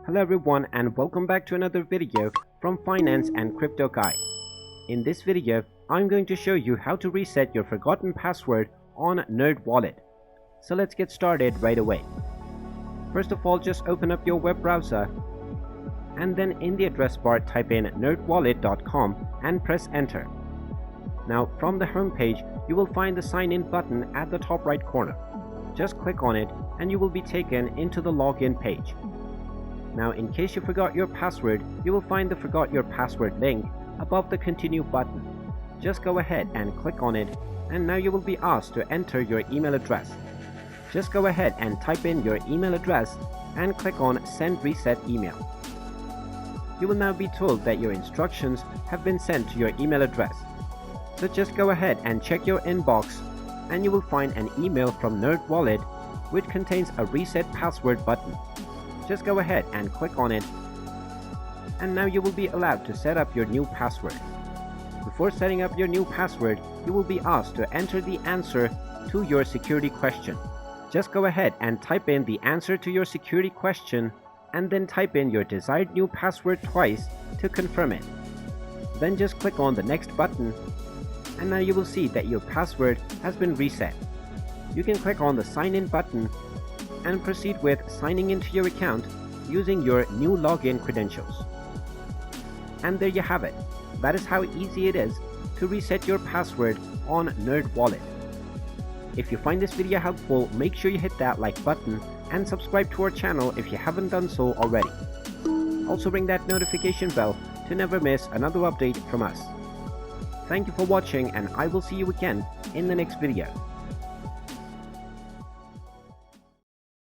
Hello everyone and welcome back to another video from Finance and Crypto Guy. In this video, I'm going to show you how to reset your forgotten password on Nerdwallet. So let's get started right away. First of all, just open up your web browser and then in the address bar type in nerdwallet.com and press enter. Now from the home page, you will find the sign in button at the top right corner. Just click on it and you will be taken into the login page. Now in case you forgot your password, you will find the forgot your password link above the continue button. Just go ahead and click on it and now you will be asked to enter your email address. Just go ahead and type in your email address and click on send reset email. You will now be told that your instructions have been sent to your email address. So just go ahead and check your inbox and you will find an email from Nerdwallet which contains a reset password button. Just go ahead and click on it and now you will be allowed to set up your new password. Before setting up your new password, you will be asked to enter the answer to your security question. Just go ahead and type in the answer to your security question and then type in your desired new password twice to confirm it. Then just click on the next button and now you will see that your password has been reset. You can click on the sign in button and proceed with signing into your account using your new login credentials. And there you have it. That is how easy it is to reset your password on Nerdwallet. If you find this video helpful, make sure you hit that like button and subscribe to our channel if you haven't done so already. Also ring that notification bell to never miss another update from us. Thank you for watching and I will see you again in the next video.